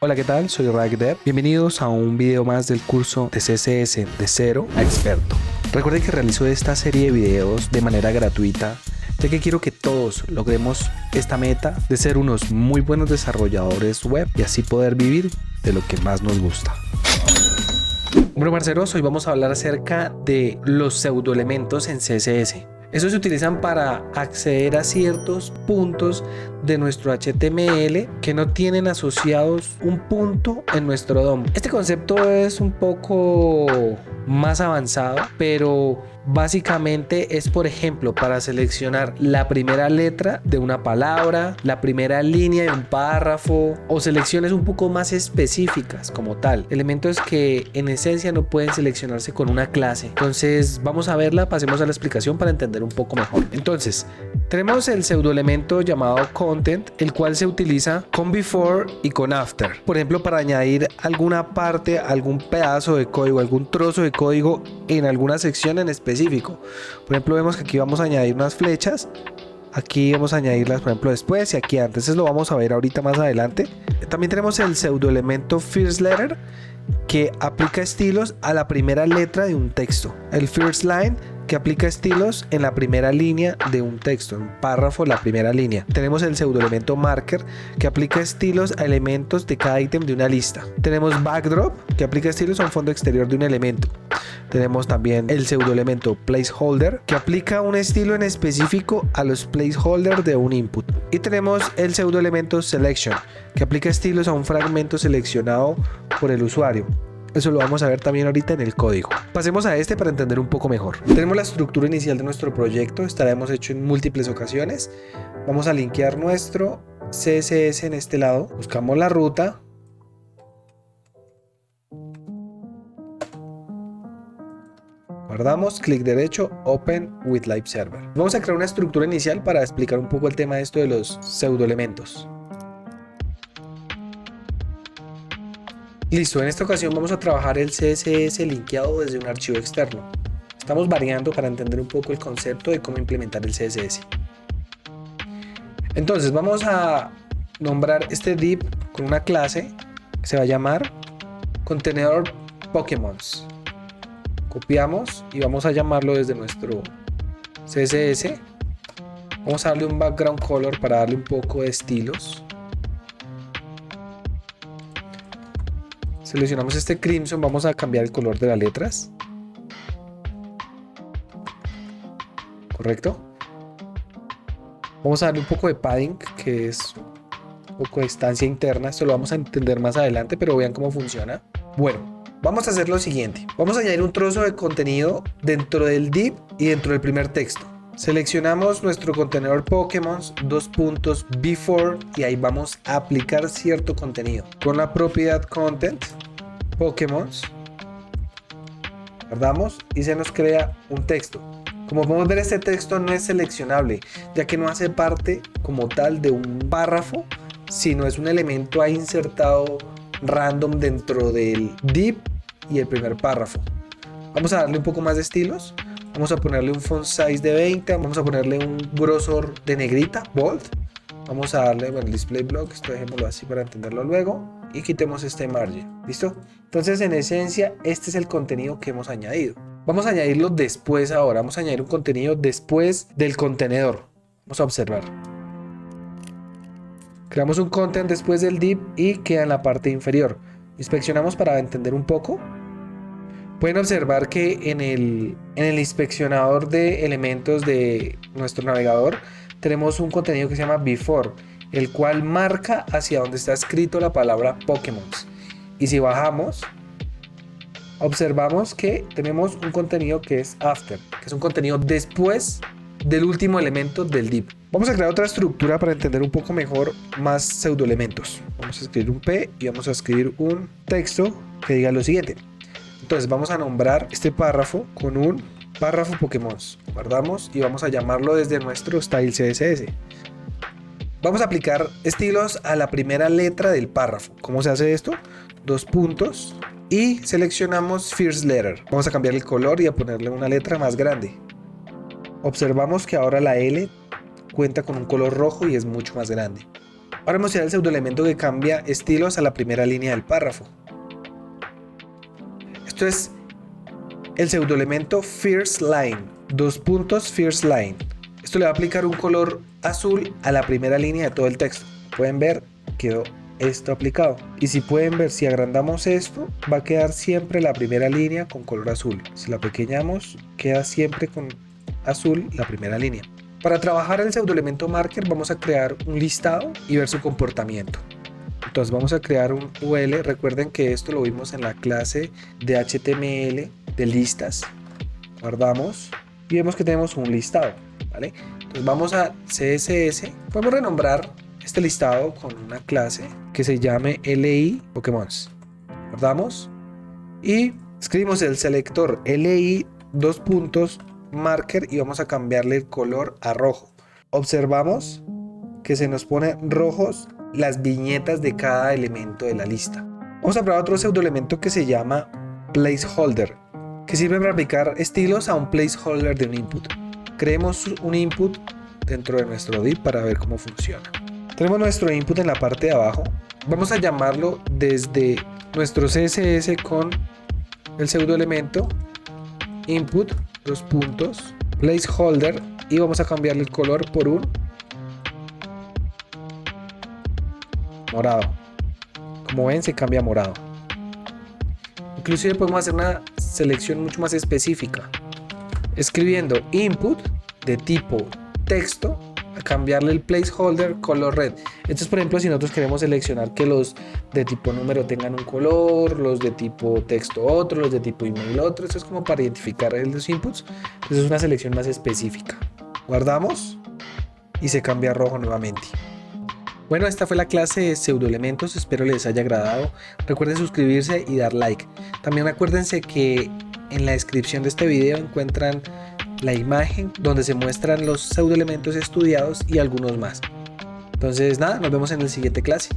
Hola, ¿qué tal? Soy RagDev. Bienvenidos a un video más del curso de CSS de cero a experto. Recuerden que realizo esta serie de videos de manera gratuita, ya que quiero que todos logremos esta meta de ser unos muy buenos desarrolladores web y así poder vivir de lo que más nos gusta. Bueno, parceros, hoy vamos a hablar acerca de los pseudoelementos en CSS. Estos se utilizan para acceder a ciertos puntos de nuestro HTML que no tienen asociados un punto en nuestro DOM. Este concepto es un poco más avanzado, pero básicamente es, por ejemplo, para seleccionar la primera letra de una palabra, la primera línea de un párrafo o selecciones un poco más específicas como tal. Elementos que en esencia no pueden seleccionarse con una clase. Entonces vamos a verla, pasemos a la explicación para entender un poco mejor. Entonces tenemos el pseudoelemento llamado content, el cual se utiliza con before y con after. Por ejemplo, para añadir alguna parte, algún pedazo de código, algún trozo de código en alguna sección en específico. Por ejemplo, vemos que aquí vamos a añadir unas flechas. Aquí vamos a añadirlas, por ejemplo, después y aquí antes. Eso lo vamos a ver ahorita más adelante. También tenemos el pseudoelemento first letter, que aplica estilos a la primera letra de un texto. El first line, que aplica estilos en la primera línea de un texto, en un párrafo, la primera línea. Tenemos el pseudoelemento marker, que aplica estilos a elementos de cada ítem de una lista. Tenemos backdrop, que aplica estilos a un fondo exterior de un elemento. Tenemos también el pseudoelemento placeholder, que aplica un estilo en específico a los placeholders de un input. Y tenemos el pseudoelemento selection, que aplica estilos a un fragmento seleccionado por el usuario. Eso lo vamos a ver también ahorita en el código. Pasemos a este para entender un poco mejor. Tenemos la estructura inicial de nuestro proyecto. Esta la hemos hecho en múltiples ocasiones. Vamos a linkear nuestro CSS en este lado. Buscamos la ruta. Guardamos, clic derecho, Open with Live Server. Vamos a crear una estructura inicial para explicar un poco el tema de esto de los pseudoelementos. Listo, en esta ocasión vamos a trabajar el CSS linkeado desde un archivo externo. Estamos variando para entender un poco el concepto de cómo implementar el CSS. Entonces vamos a nombrar este div con una clase que se va a llamar contenedor Pokémons. Copiamos y vamos a llamarlo desde nuestro CSS. Vamos a darle un background color para darle un poco de estilos. Seleccionamos este crimson, vamos a cambiar el color de las letras. Correcto. Vamos a darle un poco de padding, que es un poco de distancia interna. Esto lo vamos a entender más adelante, pero vean cómo funciona. Bueno, vamos a hacer lo siguiente. Vamos a añadir un trozo de contenido dentro del div y dentro del primer texto. Seleccionamos nuestro contenedor Pokémon, before, y ahí vamos a aplicar cierto contenido. Con la propiedad content, Pokémon, guardamos y se nos crea un texto. Como podemos ver, este texto no es seleccionable, ya que no hace parte como tal de un párrafo, sino es un elemento ahí insertado random dentro del div y el primer párrafo. Vamos a darle un poco más de estilos. Vamos a ponerle un font size de 20, vamos a ponerle un grosor de negrita, bold. Vamos a darle, bueno, el display block, esto dejémoslo así para entenderlo luego. Y quitemos este margin, ¿listo? Entonces, en esencia, este es el contenido que hemos añadido. Vamos a añadirlo después ahora, vamos a añadir un contenido después del contenedor. Vamos a observar. Creamos un content después del div y queda en la parte inferior. Inspeccionamos para entender un poco. Pueden observar que en el inspeccionador de elementos de nuestro navegador tenemos un contenido que se llama before, el cual marca hacia donde está escrito la palabra Pokémon. Y si bajamos, observamos que tenemos un contenido que es after, que es un contenido después del último elemento del div. Vamos a crear otra estructura para entender un poco mejor más pseudoelementos. Vamos a escribir un P y vamos a escribir un texto que diga lo siguiente. Entonces vamos a nombrar este párrafo con un párrafo Pokémon. Guardamos y vamos a llamarlo desde nuestro style CSS. Vamos a aplicar estilos a la primera letra del párrafo. ¿Cómo se hace esto? Dos puntos y seleccionamos first letter. Vamos a cambiar el color y a ponerle una letra más grande. Observamos que ahora la L cuenta con un color rojo y es mucho más grande. Ahora vamos a ir al pseudoelemento que cambia estilos a la primera línea del párrafo. Esto es el pseudoelemento first line, first line. Esto le va a aplicar un color azul a la primera línea de todo el texto. Pueden ver, quedó esto aplicado. Y si pueden ver, si agrandamos esto, va a quedar siempre la primera línea con color azul. Si la pequeñamos, queda siempre con azul la primera línea. Para trabajar el pseudoelemento marker vamos a crear un listado y ver su comportamiento. Entonces vamos a crear un UL. Recuerden que esto lo vimos en la clase de HTML de listas. Guardamos y vemos que tenemos un listado, ¿vale? Entonces vamos a CSS. Podemos renombrar este listado con una clase que se llame LI Pokémons. Guardamos y escribimos el selector LI marker y vamos a cambiarle el color a rojo. Observamos que se nos ponen rojos las viñetas de cada elemento de la lista. Vamos a probar otro pseudoelemento que se llama placeholder, que sirve para aplicar estilos a un placeholder de un input. Creemos un input dentro de nuestro div para ver cómo funciona. Tenemos nuestro input en la parte de abajo. Vamos a llamarlo desde nuestro CSS con el pseudoelemento input placeholder y vamos a cambiarle el color por un morado. Como ven, se cambia a morado. Inclusive podemos hacer una selección mucho más específica escribiendo input de tipo texto, a cambiarle el placeholder color red. Entonces, por ejemplo, si nosotros queremos seleccionar que los de tipo número tengan un color, los de tipo texto otro, los de tipo email otro, eso es como para identificar los inputs. Entonces es una selección más específica. Guardamos y se cambia a rojo nuevamente. Bueno, esta fue la clase de pseudoelementos, espero les haya agradado. Recuerden suscribirse y dar like. También acuérdense que en la descripción de este video encuentran la imagen donde se muestran los pseudoelementos estudiados y algunos más. Entonces nada, nos vemos en la siguiente clase.